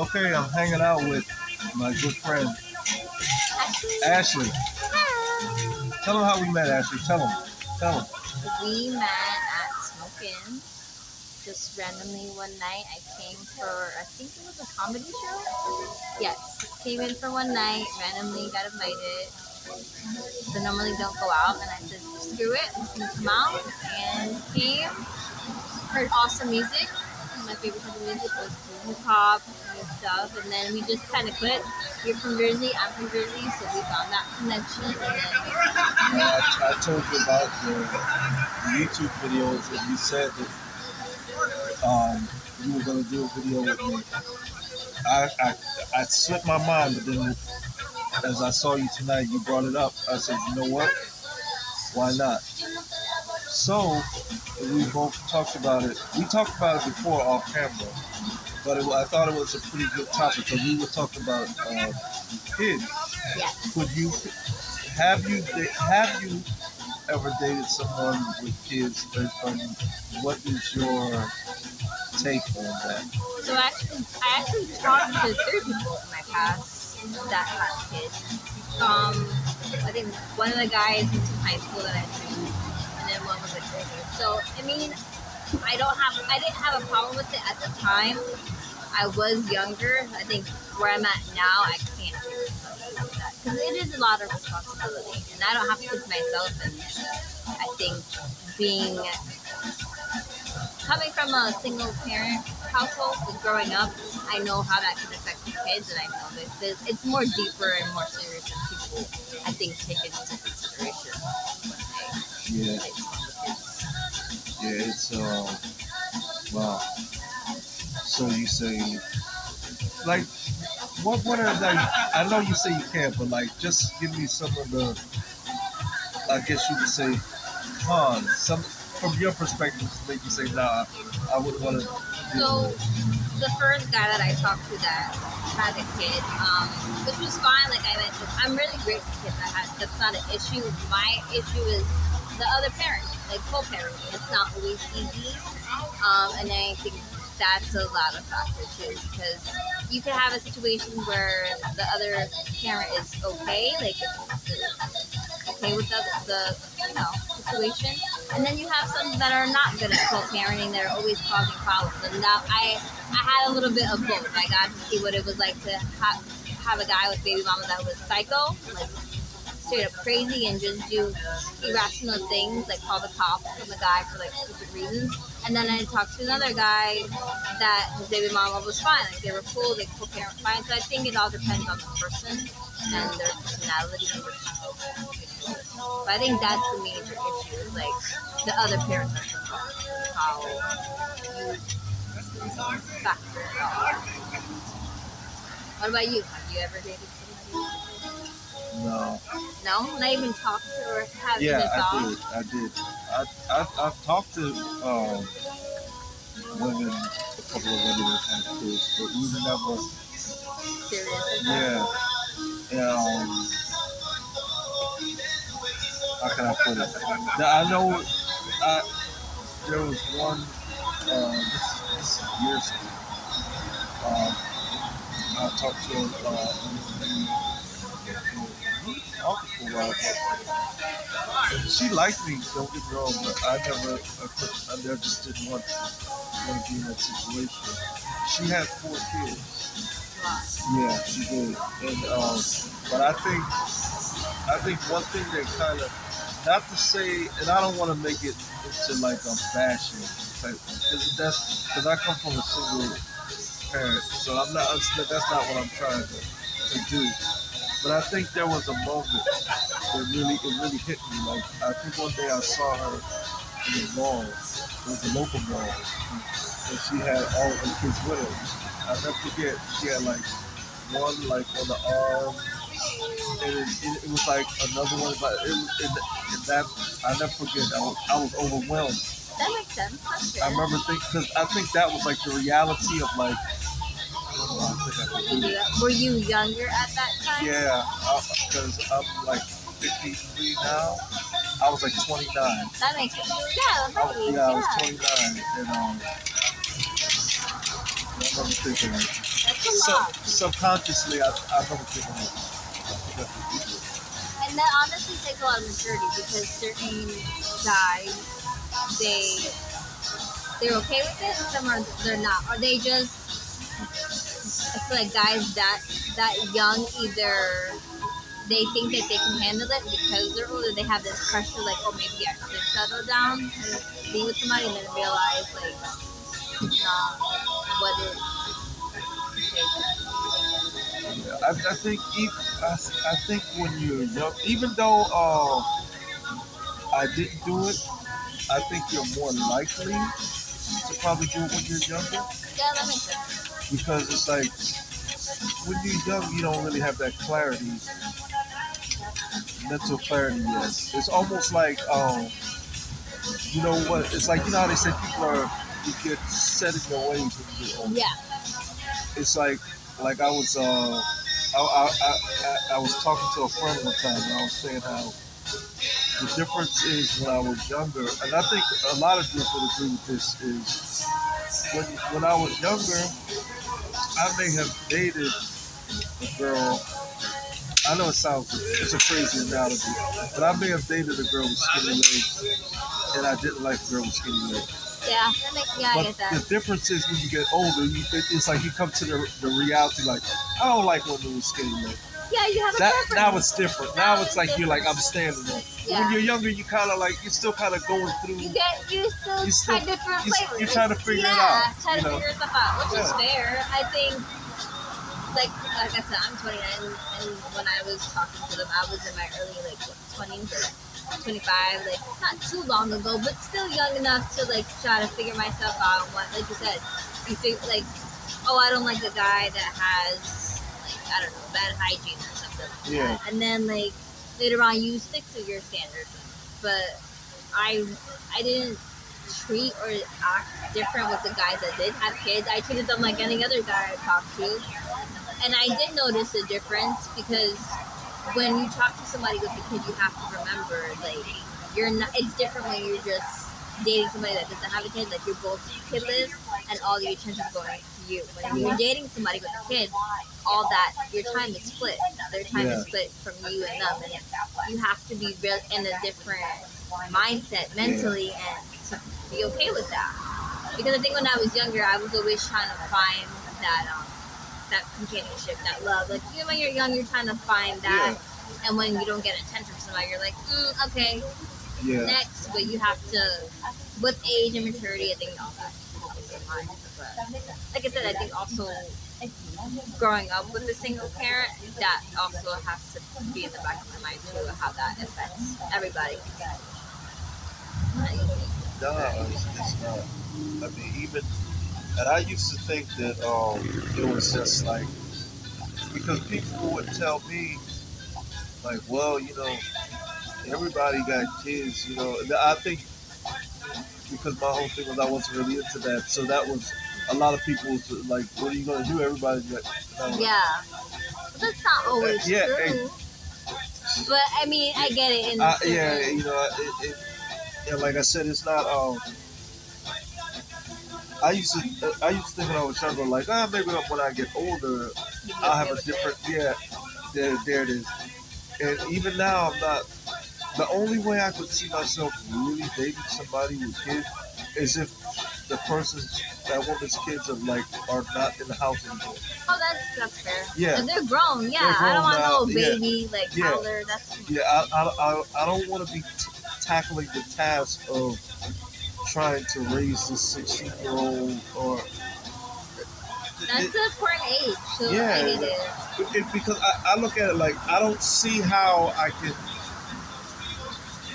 Okay, I'm hanging out with my good friend Ashley. Tell them how we met, Ashley. Tell them. Tell them. We met at Smokin'. Just randomly one night, I came for, I think it was a comedy show. Yes, came in for one night, randomly got invited. So normally don't go out, and I said screw it, I'm just gonna come out and came. Heard awesome music. My favorite type of music was hip hop and stuff, and then we just kind of clicked. You're from Jersey, I'm from Jersey, so we found that connection. And then I told you about the YouTube videos, and you said that you were going to do a video with me. I slipped my mind, but then as I saw you tonight, you brought it up. I said, you know what? Why not? So we both talked about it. We talked about it before off camera, but I thought it was a pretty good topic because we were talking about kids. yeah, Could you have you ever dated someone with kids? And what is your take on that? so I actually talked to 3 people in my past that had kids. I think one of the guys was in high school that I knew, and then one was a junior. So I mean, I didn't have a problem with it at the time. I was younger. I think where I'm at now, I can't do something like that because it is a lot of responsibility, and I don't have kids myself. And I think being coming from a single parent household and growing up, I know how that can affect the kids, and I know that it's more deeper and more serious than people I think take into consideration when Yeah, they kids. yeah, it's wow. So you say like what are like? I know you say you can't, but like just give me some of the. I guess you could say cons. Some from your perspective, to make you say, nah, I wouldn't want to. So the first guy that I talked to that had a kid, which was fine. Like I mentioned, I'm really great with kids. That's not an issue. My issue is the other parent, like co-parenting. It's not always easy, and I think that's a lot of factor too because you can have a situation where the other parent is okay, like okay with the situation, and then you have some that are not good at co-parenting. They're always causing problems, and that I had a little bit of both. I got to see what it was like to have a guy with baby mama that was psycho, like straight up crazy, and just do irrational things, like call the cops on the guy for like stupid reasons. And then I talked to another guy that his baby mama was fine, like they were cool, they co-parent fine. So I think it all depends on the person and their personality and but I think that's the major issue, is like the other parents are involved, how you factor it all. What about you? Have you ever dated somebody? No. No, not even talked to or have even Yeah, I thought. did. I did. I've talked to women, a couple of women that had kids, but we never. Serious like that. Yeah. Yeah. How can I put it? Now, I know. There was one. This years ago. I talked to talked for a while, but she liked me. Don't get me wrong, but I never just didn't want to be in that situation. She had 4 kids. Yeah, she did, and but I think one thing that kind of, not to say, and I don't want to make it into like a bashing type, because I come from a single parent, so that's not what I'm trying to do. But I think there was a moment that really hit me. Like I think one day I saw her in the mall. It was a local mall, and she had all of her kids with her. I never forget. She had like one like on the arm, and it was like another one. But it was in that I never forget. I was overwhelmed. That makes sense. That's I good. remember thinking because I think that was like the reality of like. I think I could do it. Were you younger at that time? Yeah, because I'm like 53 now. I was like 29. That makes sense. Yeah, I was, right. yeah, I was Yeah. 29, and I never think of it. That's a lot. Subconsciously, I never think of it. And that honestly takes a lot of maturity because certain guys, they they're okay with it, and some are they're not. Or they just I feel like guys that young either they think that they can handle it because they're older. They have this pressure, like, oh, maybe I should settle down and be with somebody, and then realize like it's not what it takes. Yeah, I think I think when you're young, even though I didn't do it, I think you're more likely to probably do it when you're younger Yeah, that makes sense. because it's like when you're young, you don't really have that clarity, mental clarity yet. It's almost like you know what? It's like you know how they say people are you get set in your ways when you're older. Yeah, It's like I was I was talking to a friend one time and I was saying how the difference is when I was younger, and I think a lot of people would agree with this is when I was younger, I may have dated a girl. I know it's a crazy analogy, but I may have dated a girl with skinny legs, and I didn't like a girl with skinny legs. yeah, that makes yeah, I But get the that. difference is when you get older, it's like you come to the reality like, I don't like women with skinny legs. Yeah, you have a That preference. now it's different. Now it's like you're like I'm standing up. But Yeah. when you're younger, you kind of like you're still kind of going through. You still You still try different you, flavors. you're trying to figure it Yeah, out. try You to know, figure stuff out, which is Yeah. fair. I think, like I said, I'm 29, and when I was talking to them, I was in my early like 20s or 25, like not too long ago, but still young enough to like try to figure myself out. And what, like you said, you think like, oh, I don't like a guy that has like I don't know bad hygiene or something like Yeah. that, and then like later on you stick to your standards, but I didn't treat or act different with the guys that did have kids. I treated them like any other guy I talked to. And I did notice a difference because when you talk to somebody with a kid, you have to remember, like, you're not, it's different when you're just dating somebody that doesn't have a kid, like, you're both kidless and all the attention is going to you. When you're dating somebody with a kid, all that, your time is split. Their time Yeah. is split from you and them. And you have to be real in a different mindset mentally and to be okay with that. Because I think when I was younger, I was always trying to find that companionship, that love. Like even when you're young, you're trying to find that, and when you don't get attention from somebody, you're like, okay, Yeah. next. But you have to, with age and maturity, I think you also have to focus on mind. But like I said, I think also growing up with a single parent, that also has to be in the back of my mind too, how that affects everybody. No, it's not. I mean, even and I used to think that it was just like because people would tell me like, well, you know, everybody got kids, you know. And I think because my whole thing was I wasn't really into that, so that was a lot of people was like, what are you gonna do? Everybody got. And I was like, Yeah, but that's not always yeah, true. But I mean, I get it in yeah, certain. you know, yeah, like I said, it's not. I used to think when I was younger, like, maybe when I get older, I'll have a different. Yeah, there it is. And even now, I'm not. The only way I could see myself really dating somebody with kids is if the person's that woman's kids are not in the house anymore. Oh, that's fair. Yeah. And they're grown. Yeah, They're I don't grown want now, no yeah. baby like Yeah. toddler. That's Yeah, I don't want to be tackling the task of trying to raise this 16-year-old or that's an important age. So Yeah, I get it. because I look at it like I don't see how I can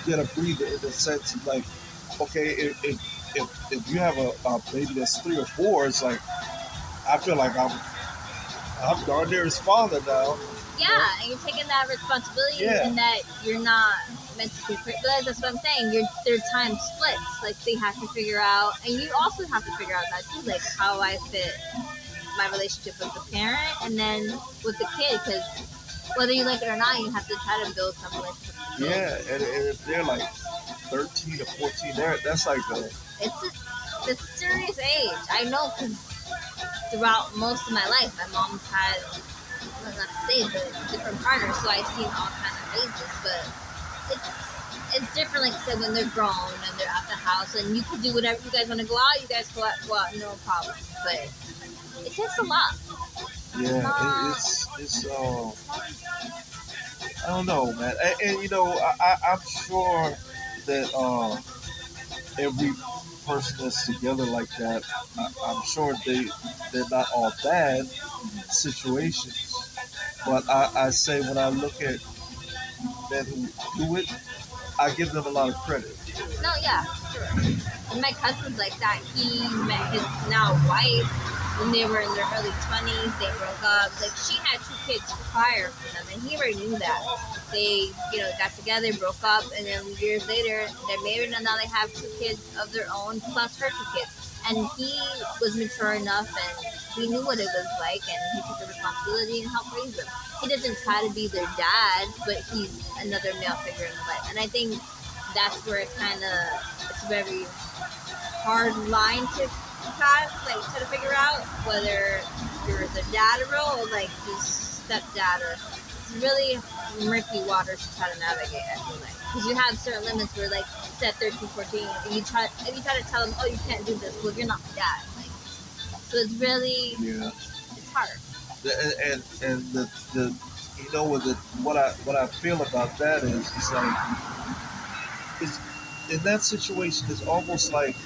get a breather in the sense of like, okay, if you have a baby that's 3 or 4, it's like I feel like I'm darn near his father now. Yeah, and you're taking that responsibility, Yeah. and that you're not meant to be. But that's what I'm saying. Their time splits. Like they have to figure out, and you also have to figure out that too, like how I fit my relationship with the parent and then with the kid, because whether you like it or not, you have to try to build some relationship with the kid. Yeah, and if they're like 13 or 14, that's like It's a serious age. I know, because throughout most of my life, my mom's had, well, not to say, but different partners, so I've seen all kind of phases. But it's it's different, like I said, when they're grown and they're at the house, and you can do whatever you guys want to go out. You guys go out, no problem. But it takes a lot. Yeah, Uh, it's I don't know, man. And you know, I'm sure that every person that's together like that, I'm sure they're not all bad situations. But I say when I look at men who do it, I give them a lot of credit. no, yeah, sure. And my cousin's like that. He met his now wife when they were in their early 20s. They broke up. Like, she had 2 kids prior to them, and he already knew that. They, got together, broke up, and then years later, they're married, and now they have 2 kids of their own, plus her 2 kids. And he was mature enough, and he knew what it was like, and he took the responsibility and helped raise them. He doesn't try to be their dad, but he's another male figure in life. And I think that's where it's a very hard line to cross, like try to figure out whether you're the dad role or like just stepdad, or it's really murky waters to try to navigate. I feel like because you have certain limits where, like, set 13, 14, and you try to tell them, oh, you can't do this. Well, you're not the dad. Like, so it's really Yeah, it's hard. and the you know what I feel about that is it's like it's in that situation it's almost like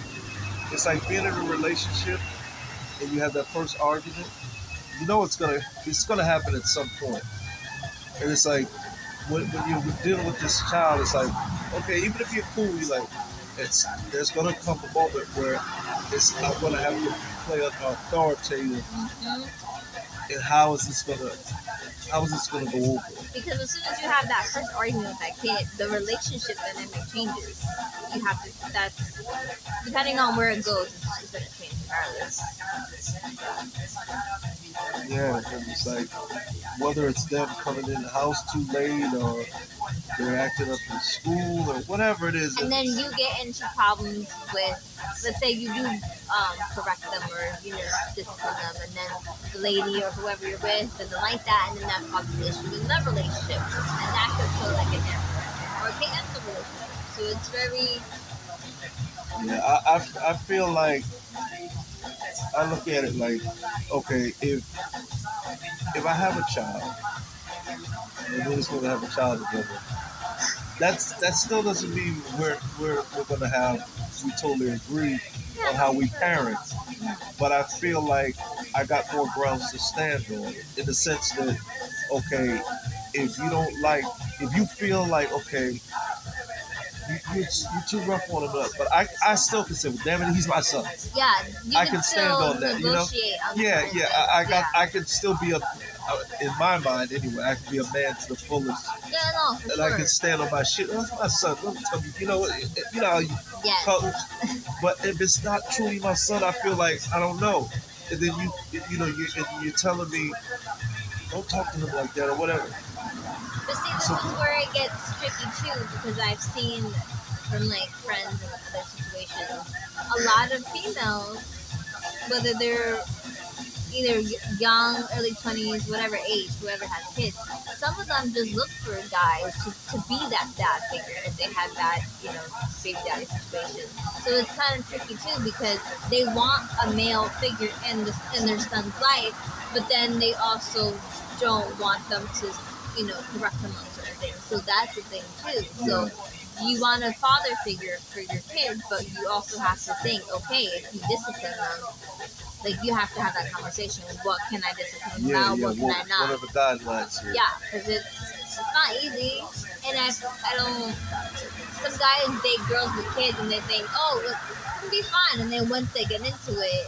it's like being in a relationship and you have that first argument. You know it's gonna happen at some point, and it's like when you're dealing with this child, it's like okay, even if you're cool, you're like there's gonna come a moment where I'm gonna have to play an authoritative, Hmm. and how is this gonna go over? Because as soon as you have that first argument with that kid, the relationship dynamic changes. You have to. That's depending on where it goes. It's going to change regardless. Yeah, and it's like whether it's them coming in the house too late or they're acting up in school or whatever it is. And then you get into problems with, let's say you do correct them or discipline them, and then the lady or whoever you're with doesn't like that, and then that causes issues in that relationship, and that could feel like a damage or it can end the relationship. So it's very Yeah, I feel like I look at it like, okay, if I have a child and we're just gonna have a child together, that still doesn't mean we're gonna have we totally agree yeah, on no, how we sure. parent. But I feel like I got more grounds to stand on in the sense that okay, if you don't like if you feel like okay, you're too rough on him, but I still consider, damn it, he's my son. Yeah, you I can can stand still on that, you know. negotiate on Yeah, certain yeah. things. Yeah, I can still be in my mind anyway. I can be a man to the fullest, yeah, no, for and I sure. can stand on my shit. That's my son. Let me tell you, you know how you call, Yes. but if it's not truly my son, I feel like I don't know. And then you're telling me don't talk to him like that or whatever. But see, this So is where it gets tricky too, because I've seen from like friends and other situations, a lot of females, whether they're either young, early 20s, whatever age, whoever has kids, some of them just look for guys to be that dad figure if they have that, baby daddy situation. So it's kind of tricky too because they want a male figure in their son's life, but then they also don't want them to, correct them on certain things. So that's the thing too. So yeah, you want a father figure for your kids, but you also have to think, okay, if you discipline them, like you have to have that conversation. What can I discipline them yeah, about? yeah. What can What I what not? are the guidelines here? Yeah, because it's not easy. And I don't. Some guys date girls with kids and they think, oh, it'll be fine. And then once they get into it,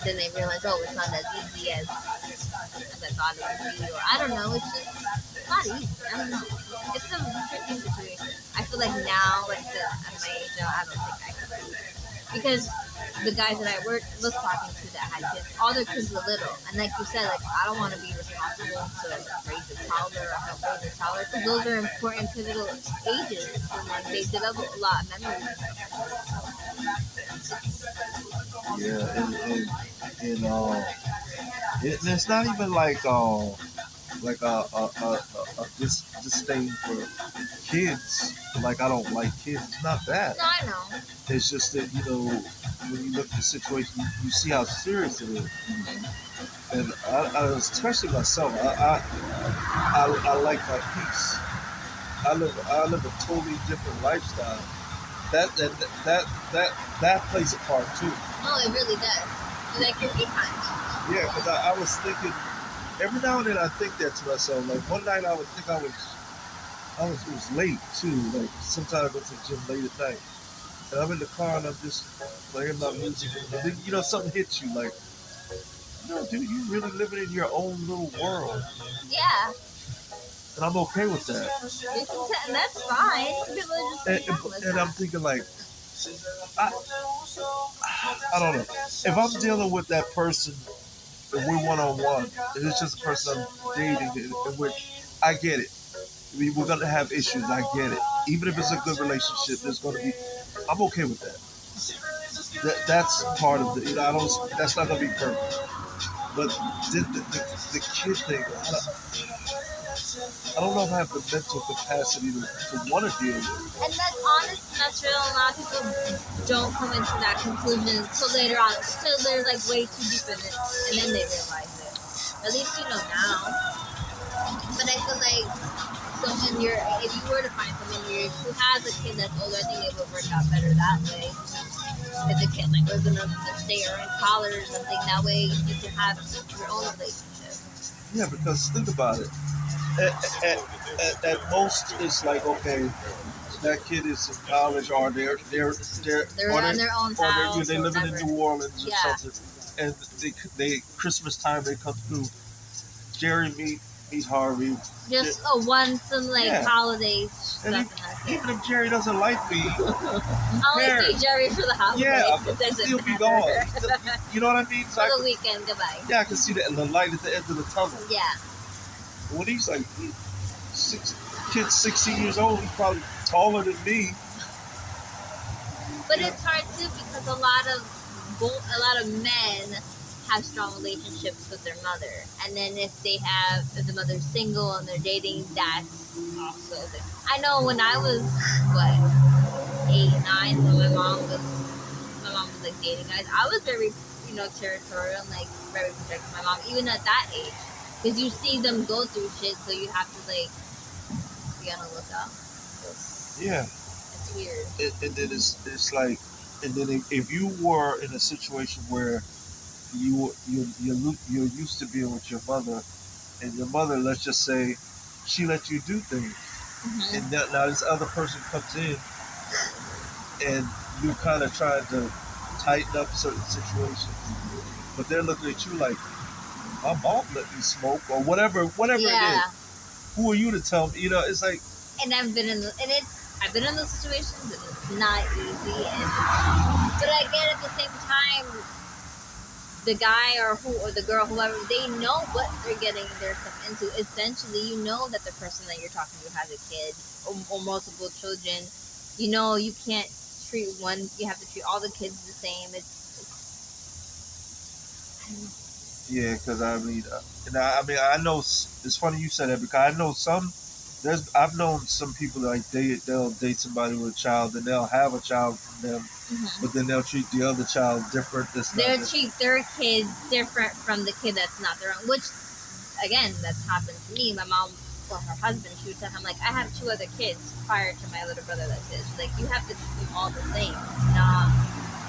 then they realize, oh, it's not as easy as I thought it would be. Or I don't know. It's not easy. I don't know. It's a tricky situation. I feel like now, like at my age now, I don't think I could. Because the guys that I was talking to that had kids, all their kids were little, and like you said, like I don't want to be responsible to raise a toddler or help raise a toddler because those are important, pivotal ages, and like they develop a lot of memories. Yeah, and And it's not even like a disdain for kids. Like I don't like kids. It's not that. No, I know. It's just that when you look at the situation, you see how serious it is. Hmm. And especially myself, I like my peace. I live a totally different lifestyle. That that that that that plays a part too. Oh, it really does. You like your me time. Yeah, because I was thinking every now and then I think that to myself. Like one night I would think it was late too. Like sometimes I go to the gym late at night, and I'm in the car and I'm just playing my music. And then, something hits you like, dude, you really living in your own little world, Yeah, and I'm okay with that. you're content, and that's fine. Some people are just And, content with and I'm that. thinking like, I I don't know if I'm dealing with that person and we're one on one, and it's just a person I'm dating, in which I get it. We're gonna have issues. I get it. Even if it's a good relationship, there's gonna be. I'm okay with that. That's part of the. I don't. That's not gonna be perfect. But the kid thing, I don't know if I have the mental capacity to want to deal with it. And that's honest and that's real. A lot of people don't come into that conclusion until later on, until they're like way too deep in it, and then they realize it. At least you know now. But I feel like someone if you were to find someone who has a kid that's older, I think it would work out better that way. If the kid like was in a state or in college or something, that way you can have your own relationship. Yeah, because think about it. At most, it's like okay, that kid is in college, or They're or on their own house they or living in whatever. New Orleans or Yeah. something, and they Christmas time they come through. Jerry meet Harvey. Just once in like Yeah, holidays and stuff, and that's it. even if Jerry doesn't like me, who I only cares? see Jerry for the holidays. Yeah, It doesn't still be matter. gone. You know what I mean? So For the weekend, goodbye. yeah, I can see the light at the end of the tunnel. Yeah. When he's like six, kid's 16 years old, he's probably taller than me. But Yeah. it's hard too because a lot of men have strong relationships with their mother, and then if the mother's single and they're dating, that's also I know when I was what 8, 9, when my mom was like dating guys, I was very territorial and like very protective of my mom even at that age because you see them go through shit, so you have to like be on the lookout. Yeah, It's weird. and then it's like, and then if you were in a situation where you're used to being with your mother, and your mother, let's just say, she let you do things, Hmm. and now this other person comes in, and you're kind of trying to tighten up certain situations, but they're looking at you like, my mom let me smoke or whatever it Yeah. is. Who are you to tell me? It's like, And I've been in those situations and it's not easy, but I get at the same time the guy or the girl, whoever, they know what they're getting themselves into. Essentially, you know that the person that you're talking to has a kid or multiple children. You know you can't treat one. You have to treat all the kids the same. yeah, because I know it's funny you said that because I know I've known some people like they'll date somebody with a child, and they'll have a child from them, Mhm. but then they'll treat the other child different. They treat their kid different from the kid that's not their own, which again, that's happened to me. My mom, well, her husband, she would tell him, like, I have 2 other kids prior to my little brother that's his. She's like, you have to treat them all the same. Nah,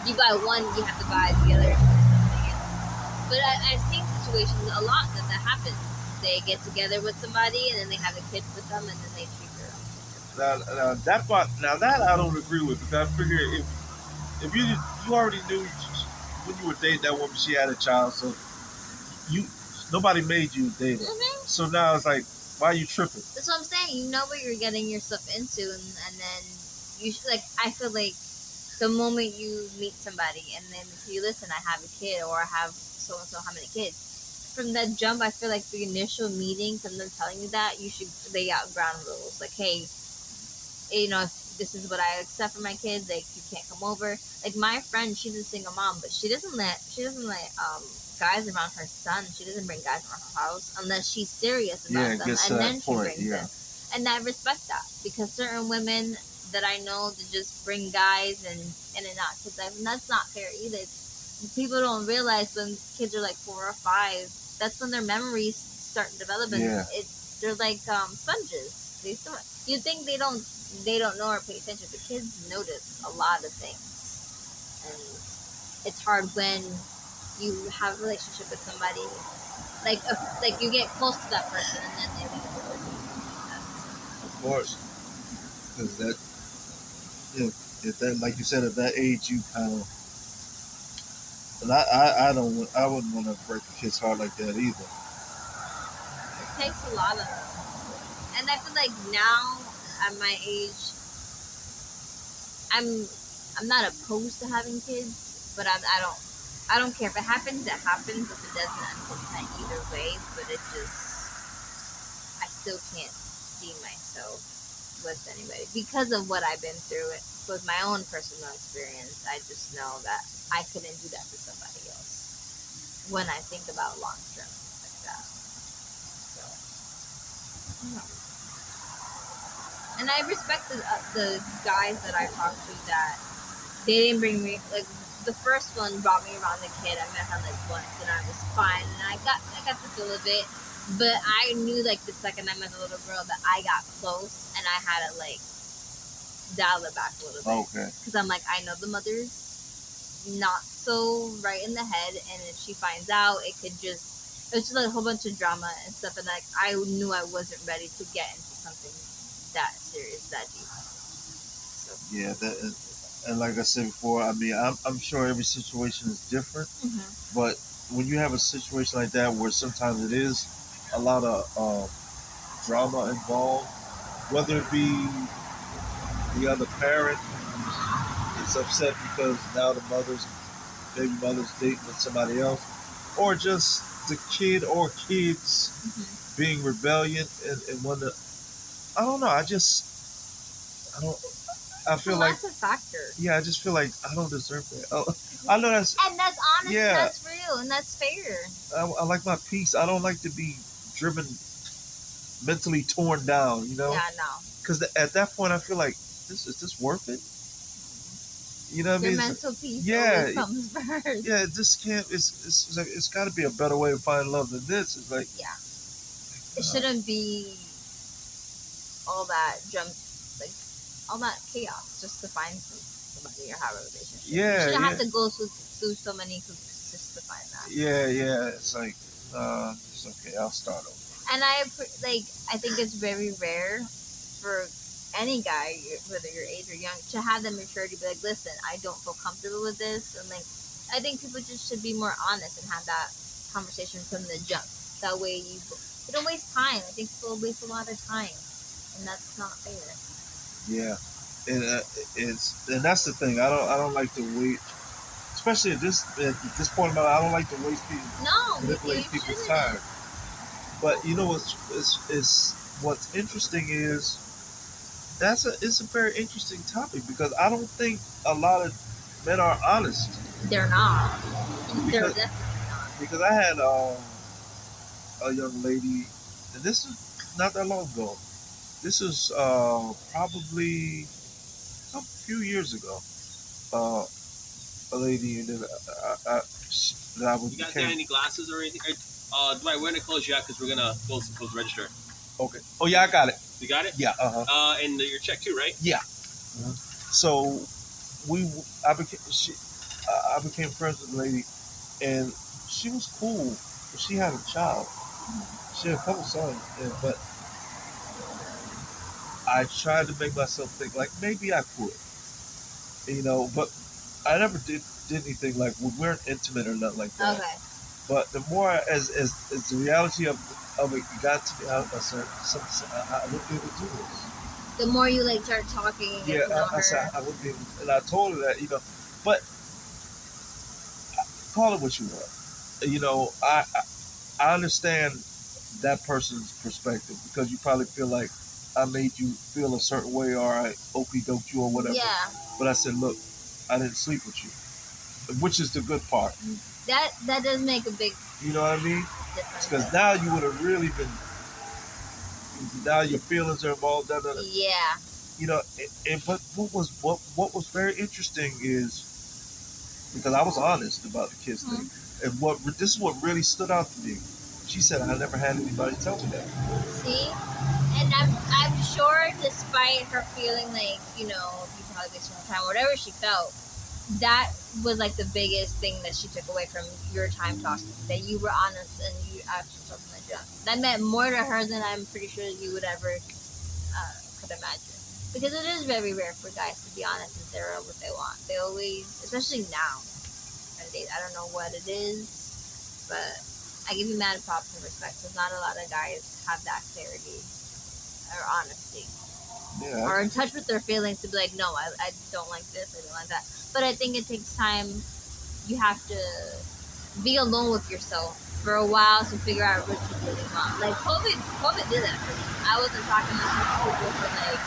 you buy one, you have to buy the other. But I've seen situations a lot that happens. They get together with somebody and then they have a kid with them and then they treat their own kid different. Now that I don't agree with because I figure if you already knew when you were dating that woman, she had a child, so you nobody made you date her. Mm-hmm. So now it's like, why are you tripping? That's what I'm saying. You know what you're getting yourself into, and then you should, like, I feel like the moment you meet somebody and then you listen, I have a kid or I have so and so how many kids. From that jump, I feel like the initial meeting, from them telling you that, you should lay out ground rules. Like, hey, this is what I accept for my kids. Like, you can't come over. Like, my friend, she's a single mom, but she doesn't let guys around her son. She doesn't bring guys around her house unless she's serious Yeah, about it them, gets to and that then she point. brings Yeah, them. And I respect that, because certain women that I know that just bring guys and in and out, because that's not fair either. People don't realize when kids are like 4 or 5, that's when their memories start developing. yeah, They're like sponges. They still, you think they don't know or pay attention, but kids notice a lot of things, and it's hard when you have a relationship with somebody, like you get close to that person and then they leave or something like that. of course. Because that, if that, like you said, at that age, you kind of, and I wouldn't want to break a kid's heart like that either. It takes a lot of, and I feel like now at my age, I'm I'm not opposed to having kids, but I don't care if it happens. It happens. If it doesn't, I'm content either way. But it just, I still can't see myself with anybody because of what I've been through. It with my own personal experience. I just know that I couldn't do that to somebody else when I think about long term like that. So, I don't know. And I respect the guys that I talked to that they didn't bring me, like, the first one brought me around the kid. I met her like once and I was fine, and I got the feel of it. But I knew, like, the second I met the little girl that I got close and I had to like dial it back a little bit, Okay. because I'm like, I know the mother's not so right in the head, and if she finds out, it's just like a whole bunch of drama and stuff. And like, I knew I wasn't ready to get into something that serious, that deep. So, Yeah, and like I said before, I mean, I'm sure every situation is different, but when you have a situation like that where sometimes it is a lot of drama involved, whether it be the other parent is upset because now the baby mother's dating with somebody else, or just the kid or kids being rebellious and want to. I don't know. I don't. I it's a feel like, lots of factor. yeah, I just feel like I don't deserve that. I know that's, And that's honest, yeah. and that's real, and that's fair. I like my peace. I don't like to be driven, mentally torn down. Yeah, no. Because at that point I feel like, is this worth it? You know what I Your mean? mental peace Yeah, always comes first. yeah. This can't. It's like it's got to be a better way to find love than this. It's like, Yeah. It shouldn't be all that like all that chaos just to find somebody or have a relationship. Yeah, You shouldn't have yeah. to go through so many hoops just to find that. Yeah. It's like, it's okay. I'll start over. And I think it's very rare for any guy, whether your age or young, to have the maturity to be like, listen, I don't feel comfortable with this. And like, I think people just should be more honest and have that conversation from the jump. That way you don't waste time. I think people waste a lot of time, and that's not fair. Yeah, and and that's the thing. I don't like to wait, especially at this point in my life. I don't like to waste people, No, manipulate you people's shouldn't. time. But you know what's interesting is it's a very interesting topic, because I don't think a lot of men are honest. They're not. They're Because definitely not. because I had a young lady, and this is not that long ago. This is probably a few years ago. Uh, a lady that I was You guys got any glasses or anything? Dwight, we're gonna close you out because we're gonna close register. Okay. Oh yeah, I got it. You got it? Yeah. And your check too, right? Yeah. So I became friends with the lady, and she was cool. But she had a child. She had a couple sons, but I tried to make myself think like maybe I could, but I never did anything like, we weren't intimate or nothing like that. Okay. But the more as the reality of it got to me, I said, I wouldn't be able to do this. The more you like start talking and get to know I said her. I wouldn't be able, and I told her that, but call it what you want. I understand that person's perspective, because you probably feel like I made you feel a certain way, or I okey doked you or whatever. Yeah, But I said, look, I didn't sleep with you, which is the good part. that does make a big You know what I mean? difference. Because now you would have really been. Now your feelings are involved. Da, da, da. Yeah. You know, but what was very interesting is because I was honest about the kids thing, and this is what really stood out to me. She said, I never had anybody tell me that. See, and I'm sure, despite her feeling like you probably wasted her time, whatever she felt, that was like the biggest thing that she took away from your time talking. That you were honest and you actually told them that. That meant more to her than I'm pretty sure you would ever could imagine. Because it is very rare for guys to be honest and say what they want. They always, especially now, I don't know what it is, but I give you mad props and respect because not a lot of guys have that clarity or honesty. Yeah. Or in touch with their feelings to be like, no, I don't like this, I don't like that. But I think it takes time. You have to be alone with yourself for a while to figure out what you really want. Like COVID did that for me. I wasn't talking to people for like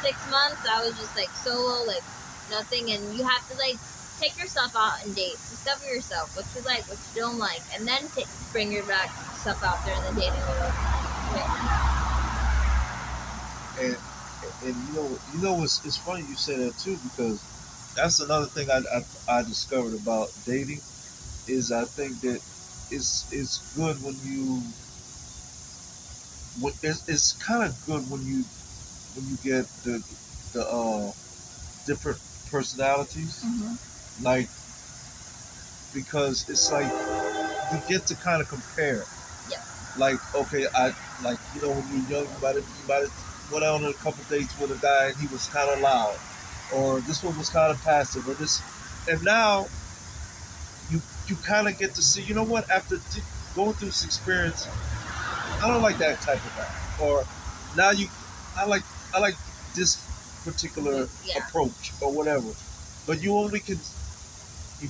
6 months. I was just like solo, like nothing. And you have to like take yourself out and date, discover yourself, what you like, what you don't like, and then bring your back stuff out there in the dating world. And you know it's funny you say that too, because that's another thing I discovered about dating is I think that it's good when you it's kind of good when you get the different personalities, like, because it's like you get to kind of compare. Yeah. Like, okay, when you're young, you might have went out on a couple dates with a guy and he was kind of loud, or this one was kind of passive, or this, and now you kind of get to see, you know what, after going through this experience, I don't like that type of guy, or now I like this particular approach or whatever, but you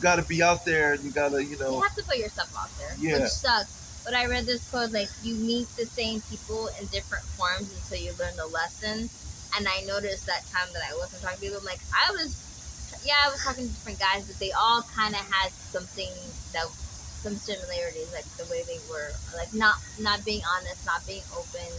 got to be out there, and you got to, You have to put yourself out there, which sucks. But I read this quote, like, you meet the same people in different forms until you learn the lesson. And I noticed that time that I wasn't talking to people, like, I was talking to different guys, but they all kind of had some similarities, like the way they were, like not being honest, not being open,